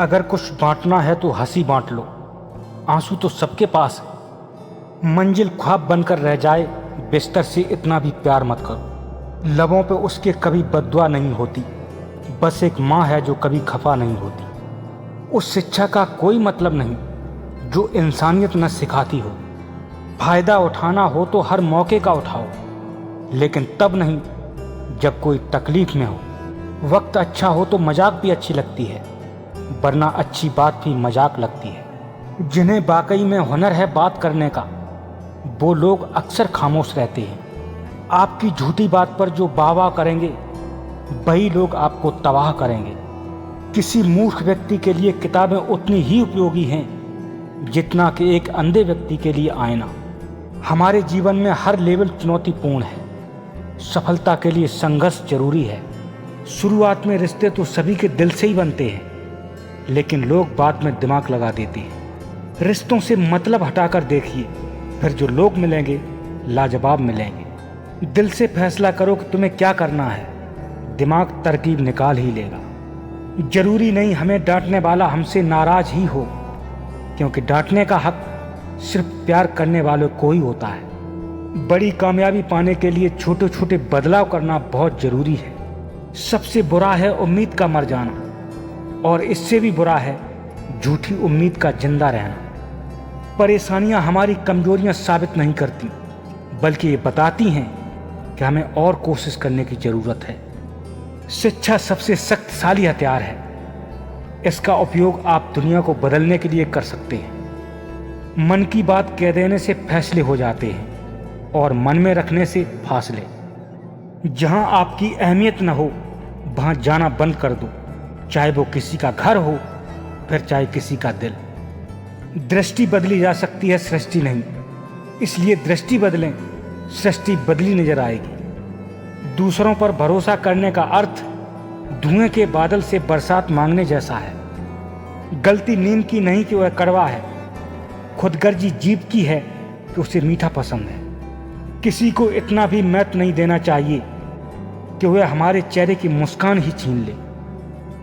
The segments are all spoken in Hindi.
अगर कुछ बांटना है तो हंसी बांट लो, आंसू तो सबके पास है। मंजिल ख्वाब बनकर रह जाए, बिस्तर से इतना भी प्यार मत करो। लबों पे उसके कभी बद्दुआ नहीं होती, बस एक माँ है जो कभी खफा नहीं होती। उस शिक्षा का कोई मतलब नहीं जो इंसानियत न सिखाती हो। फायदा उठाना हो तो हर मौके का उठाओ, लेकिन तब नहीं जब कोई तकलीफ में हो। वक्त अच्छा हो तो मजाक भी अच्छी लगती है, वरना अच्छी बात भी मजाक लगती है। जिन्हें वाकई में हुनर है बात करने का, वो लोग अक्सर खामोश रहते हैं। आपकी झूठी बात पर जो वाह करेंगे, वही लोग आपको तबाह करेंगे। किसी मूर्ख व्यक्ति के लिए किताबें उतनी ही उपयोगी हैं जितना कि एक अंधे व्यक्ति के लिए आईना। हमारे जीवन में हर लेवल चुनौतीपूर्ण है। सफलता के लिए संघर्ष जरूरी है। शुरुआत में रिश्ते तो सभी के दिल से ही बनते हैं, लेकिन लोग बाद में दिमाग लगा देते हैं। रिश्तों से मतलब हटाकर देखिए, फिर जो लोग मिलेंगे लाजवाब मिलेंगे। दिल से फैसला करो कि तुम्हें क्या करना है, दिमाग तरकीब निकाल ही लेगा। जरूरी नहीं हमें डांटने वाला हमसे नाराज ही हो, क्योंकि डांटने का हक सिर्फ प्यार करने वालों को ही होता है। बड़ी कामयाबी पाने के लिए छोटे छोटे बदलाव करना बहुत जरूरी है। सबसे बुरा है उम्मीद का मर जाना, और इससे भी बुरा है झूठी उम्मीद का जिंदा रहना। परेशानियां हमारी कमजोरियां साबित नहीं करती, बल्कि ये बताती हैं कि हमें और कोशिश करने की जरूरत है। शिक्षा सबसे शक्तिशाली हथियार है। इसका उपयोग आप दुनिया को बदलने के लिए कर सकते हैं। मन की बात कह देने से फैसले हो जाते हैं, और मन में रखने से फासले। जहां आपकी अहमियत न हो, वहां जाना बंद कर दो, चाहे वो किसी का घर हो, फिर चाहे किसी का दिल। दृष्टि बदली जा सकती है, सृष्टि नहीं। इसलिए दृष्टि बदलें, सृष्टि बदली नजर आएगी। दूसरों पर भरोसा करने का अर्थ धुएं के बादल से बरसात मांगने जैसा है। गलती नीम की नहीं कि वह कड़वा है, खुदगर्जी जीभ की है कि उसे मीठा पसंद है। किसी को इतना भी महत्व नहीं देना चाहिए कि वह हमारे चेहरे की मुस्कान ही छीन ले।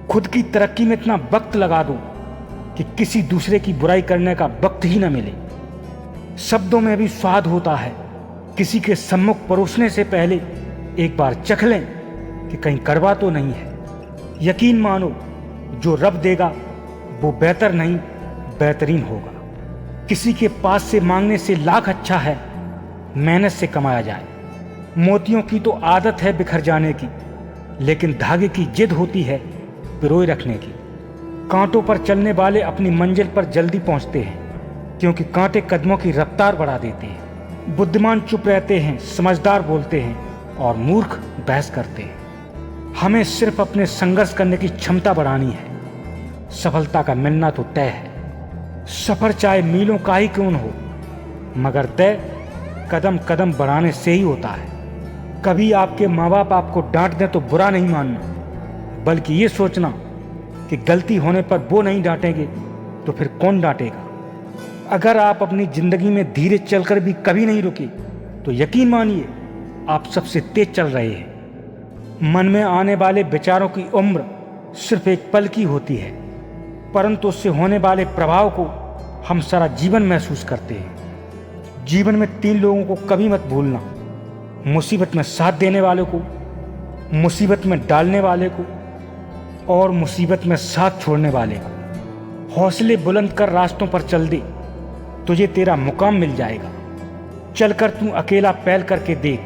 खुद की तरक्की में इतना वक्त लगा दो कि किसी दूसरे की बुराई करने का वक्त ही न मिले। शब्दों में भी स्वाद होता है, किसी के सम्मुख परोसने से पहले एक बार चख लें कि कहीं कड़वा तो नहीं है। यकीन मानो, जो रब देगा वो बेहतर नहीं बेहतरीन होगा। किसी के पास से मांगने से लाख अच्छा है मेहनत से कमाया जाए। मोतियों की तो आदत है बिखर जाने की, लेकिन धागे की जिद होती है पिरोए रखने की। कांटों पर चलने वाले अपनी मंजिल पर जल्दी पहुंचते हैं, क्योंकि कांटे कदमों की रफ्तार बढ़ा देते हैं। बुद्धिमान चुप रहते हैं, समझदार बोलते हैं, और मूर्ख बहस करते हैं। हमें सिर्फ अपने संघर्ष करने की क्षमता बढ़ानी है। सफलता का मिलना तो तय है। सफर चाहे मीलों का ही क्यों न हो, मगर तय कदम कदम बढ़ाने से ही होता है। कभी आपके माँ बाप आपको डांट दें तो बुरा नहीं मानना, बल्कि ये सोचना कि गलती होने पर वो नहीं डांटेंगे तो फिर कौन डांटेगा। अगर आप अपनी जिंदगी में धीरे चलकर भी कभी नहीं रुके, तो यकीन मानिए आप सबसे तेज चल रहे हैं। मन में आने वाले विचारों की उम्र सिर्फ एक पल की होती है, परंतु उससे होने वाले प्रभाव को हम सारा जीवन महसूस करते हैं। जीवन में 3 लोगों को कभी मत भूलना: मुसीबत में साथ देने वाले को, मुसीबत में डालने वाले को, और मुसीबत में साथ छोड़ने वाले को। हौसले बुलंद कर रास्तों पर चल दे, तुझे तेरा मुकाम मिल जाएगा। चलकर तू अकेला पहल करके देख,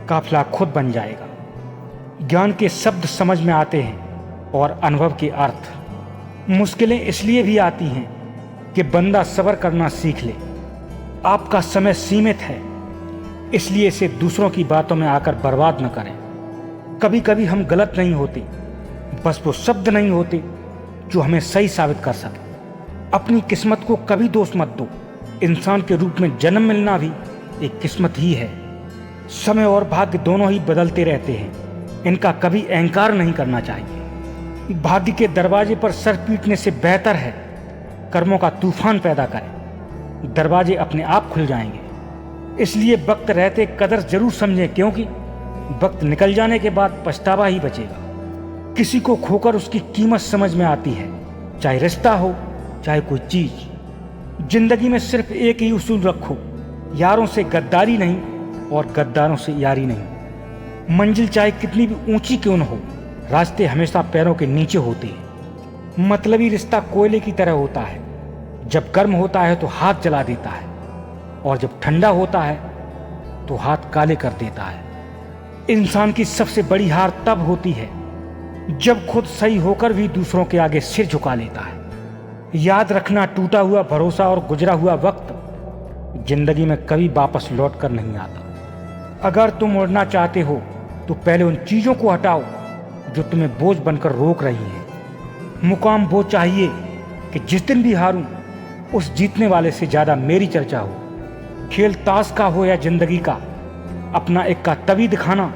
काफिला खुद बन जाएगा। ज्ञान के शब्द समझ में आते हैं और अनुभव के अर्थ। मुश्किलें इसलिए भी आती हैं कि बंदा सब्र करना सीख ले। आपका समय सीमित है, इसलिए इसे दूसरों की बातों में आकर बर्बाद न करें। कभी कभी हम गलत नहीं होते, बस वो शब्द नहीं होते जो हमें सही साबित कर सके। अपनी किस्मत को कभी दोष मत दो। इंसान के रूप में जन्म मिलना भी एक किस्मत ही है। समय और भाग्य दोनों ही बदलते रहते हैं, इनका कभी अहंकार नहीं करना चाहिए। भाग्य के दरवाजे पर सर पीटने से बेहतर है कर्मों का तूफान पैदा करें। दरवाजे अपने आप खुल जाएंगे। इसलिए वक्त रहते कदर जरूर समझें, क्योंकि वक्त निकल जाने के बाद पछतावा ही बचेगा। किसी को खोकर उसकी कीमत समझ में आती है, चाहे रिश्ता हो चाहे कोई चीज। जिंदगी में सिर्फ एक ही उसूल रखो, यारों से गद्दारी नहीं और गद्दारों से यारी नहीं। मंजिल चाहे कितनी भी ऊंची क्यों न हो, रास्ते हमेशा पैरों के नीचे होते हैं। मतलबी रिश्ता कोयले की तरह होता है, जब गर्म होता है तो हाथ जला देता है और जब ठंडा होता है तो हाथ काले कर देता है। इंसान की सबसे बड़ी हार तब होती है जब खुद सही होकर भी दूसरों के आगे सिर झुका लेता है। याद रखना, टूटा हुआ भरोसा और गुजरा हुआ वक्त जिंदगी में कभी वापस लौट कर नहीं आता। अगर तुम उड़ना चाहते हो तो पहले उन चीजों को हटाओ जो तुम्हें बोझ बनकर रोक रही हैं। मुकाम वो चाहिए कि जिस दिन भी हारूं उस जीतने वाले से ज्यादा मेरी चर्चा हो। खेल ताश का हो या जिंदगी का, अपना इक्का तभी दिखाना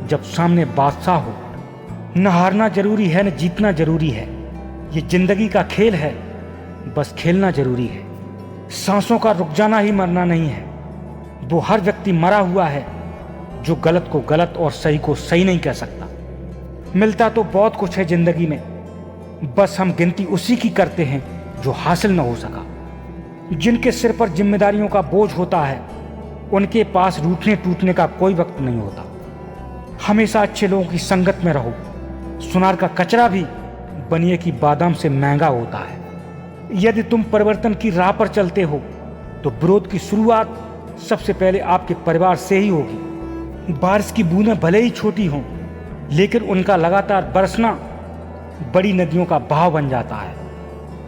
जब सामने बादशाह हो। न हारना जरूरी है न जीतना जरूरी है, ये जिंदगी का खेल है, बस खेलना जरूरी है। सांसों का रुक जाना ही मरना नहीं है। वो हर व्यक्ति मरा हुआ है जो गलत को गलत और सही को सही नहीं कह सकता। मिलता तो बहुत कुछ है जिंदगी में, बस हम गिनती उसी की करते हैं जो हासिल न हो सका। जिनके सिर पर जिम्मेदारियों का बोझ होता है उनके पास रूठने टूटने का कोई वक्त नहीं होता। हमेशा अच्छे लोगों की संगत में रहो। सुनार का कचरा भी बनिए की बादाम से महंगा होता है। यदि तुम परिवर्तन की राह पर चलते हो तो विरोध की शुरुआत सबसे पहले आपके परिवार से ही होगी। बारिश की बूंदें भले ही छोटी हों, लेकिन उनका लगातार बरसना बड़ी नदियों का बहाव बन जाता है।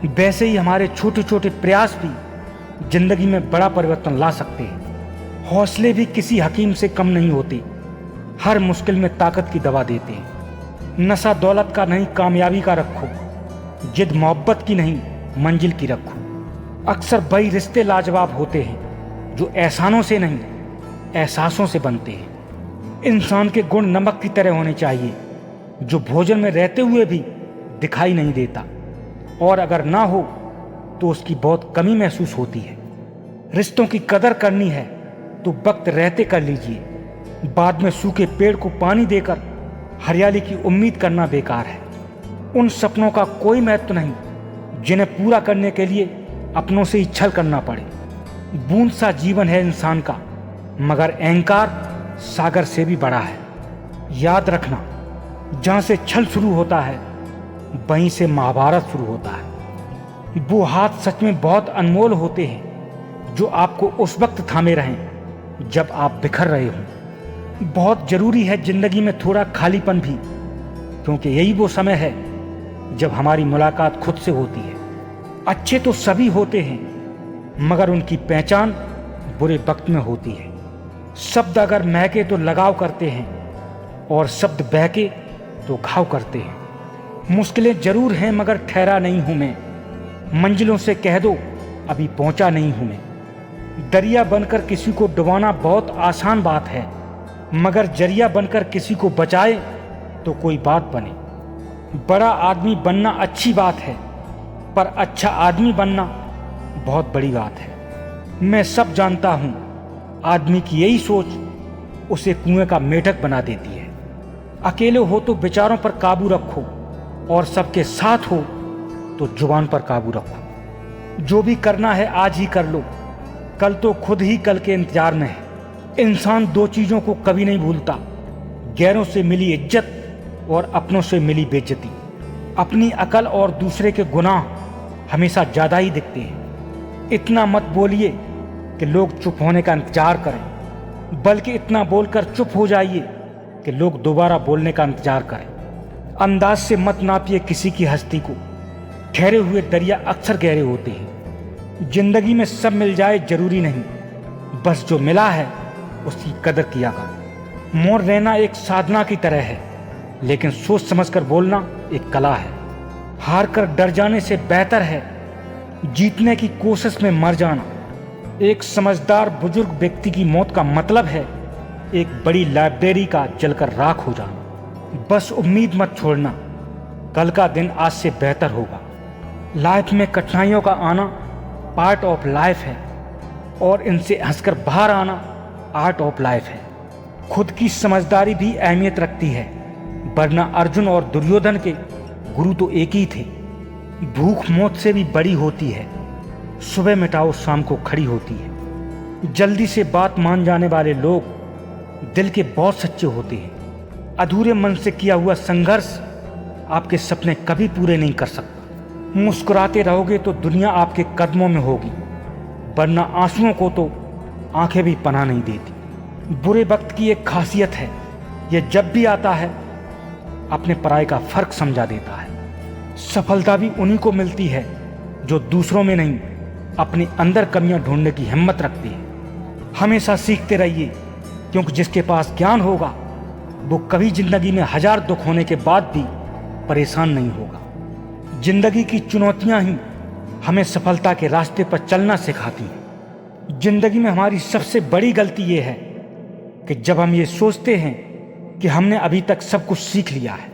वैसे ही हमारे छोटे छोटे प्रयास भी जिंदगी में बड़ा परिवर्तन ला सकते हैं। हौसले भी किसी हकीम से कम नहीं होते, हर मुश्किल में ताकत की दवा देते हैं। नशा दौलत का नहीं, कामयाबी का रखो। जिद मोहब्बत की नहीं, मंजिल की रखो। अक्सर वही रिश्ते लाजवाब होते हैं जो एहसानों से नहीं, एहसासों से बनते हैं। इंसान के गुण नमक की तरह होने चाहिए, जो भोजन में रहते हुए भी दिखाई नहीं देता, और अगर ना हो तो उसकी बहुत कमी महसूस होती है। रिश्तों की कदर करनी है तो वक्त रहते कर लीजिए। बाद में सूखे पेड़ को पानी देकर हरियाली की उम्मीद करना बेकार है। उन सपनों का कोई महत्व नहीं जिन्हें पूरा करने के लिए अपनों से ही छल करना पड़े। बूंद सा जीवन है इंसान का, मगर अहंकार सागर से भी बड़ा है। याद रखना, जहाँ से छल शुरू होता है वहीं से महाभारत शुरू होता है। वो हाथ सच में बहुत अनमोल होते हैं जो आपको उस वक्त थामे रहें जब आप बिखर रहे हों। बहुत जरूरी है जिंदगी में थोड़ा खालीपन भी, क्योंकि यही वो समय है जब हमारी मुलाकात खुद से होती है। अच्छे तो सभी होते हैं, मगर उनकी पहचान बुरे वक्त में होती है। शब्द अगर महके तो लगाव करते हैं, और शब्द बहके तो घाव करते हैं। मुश्किलें जरूर हैं मगर ठहरा नहीं हूं मैं। मंजिलों से कह दो अभी पहुंचा नहीं हूं मैं। दरिया बनकर किसी को डुबाना बहुत आसान बात है, मगर जरिया बनकर किसी को बचाए तो कोई बात बने। बड़ा आदमी बनना अच्छी बात है, पर अच्छा आदमी बनना बहुत बड़ी बात है। मैं सब जानता हूं, आदमी की यही सोच उसे कुएं का मेढक बना देती है। अकेले हो तो विचारों पर काबू रखो, और सबके साथ हो तो जुबान पर काबू रखो। जो भी करना है आज ही कर लो, कल तो खुद ही कल के इंतजार में है। इंसान दो चीजों को कभी नहीं भूलता, गैरों से मिली इज्जत और अपनों से मिली बेइज्जती। अपनी अकल और दूसरे के गुनाह हमेशा ज्यादा ही दिखते हैं। इतना मत बोलिए कि लोग चुप होने का इंतजार करें, बल्कि इतना बोलकर चुप हो जाइए कि लोग दोबारा बोलने का इंतजार करें। अंदाज से मत नापिए किसी की हस्ती को, ठहरे हुए दरिया अक्सर गहरे होते हैं। जिंदगी में सब मिल जाए जरूरी नहीं, बस जो मिला है उसकी कदर किया कर। मौन रहना एक साधना की तरह है, लेकिन सोच समझकर बोलना एक कला है। हार कर डर जाने से बेहतर है जीतने की कोशिश में मर जाना। एक समझदार बुजुर्ग व्यक्ति की मौत का मतलब है एक बड़ी लाइब्रेरी का जलकर राख हो जाना। बस उम्मीद मत छोड़ना, कल का दिन आज से बेहतर होगा। लाइफ में कठिनाइयों का आना पार्ट ऑफ लाइफ है, और इनसे हंसकर बाहर आना आर्ट ऑफ लाइफ है। खुद की समझदारी भी अहमियत रखती है, वरना अर्जुन और दुर्योधन के गुरु तो एक ही थे। भूख मौत से भी बड़ी होती है, सुबह मिटाओ शाम को खड़ी होती है। जल्दी से बात मान जाने वाले लोग दिल के बहुत सच्चे होते हैं। अधूरे मन से किया हुआ संघर्ष आपके सपने कभी पूरे नहीं कर सकता। मुस्कुराते रहोगे तो दुनिया आपके कदमों में होगी, वरना आंसुओं को तो आंखें भी पनाह नहीं देती। बुरे वक्त की एक खासियत है, यह जब भी आता है अपने पराये का फर्क समझा देता है। सफलता भी उन्हीं को मिलती है जो दूसरों में नहीं, अपने अंदर कमियां ढूंढने की हिम्मत रखते हैं। हमेशा सीखते रहिए, क्योंकि जिसके पास ज्ञान होगा वो कभी जिंदगी में 1000 दुख होने के बाद भी परेशान नहीं होगा। जिंदगी की चुनौतियां ही हमें सफलता के रास्ते पर चलना सिखाती हैं। जिंदगी में हमारी सबसे बड़ी गलती ये है कि जब हम ये सोचते हैं कि हमने अभी तक सब कुछ सीख लिया है,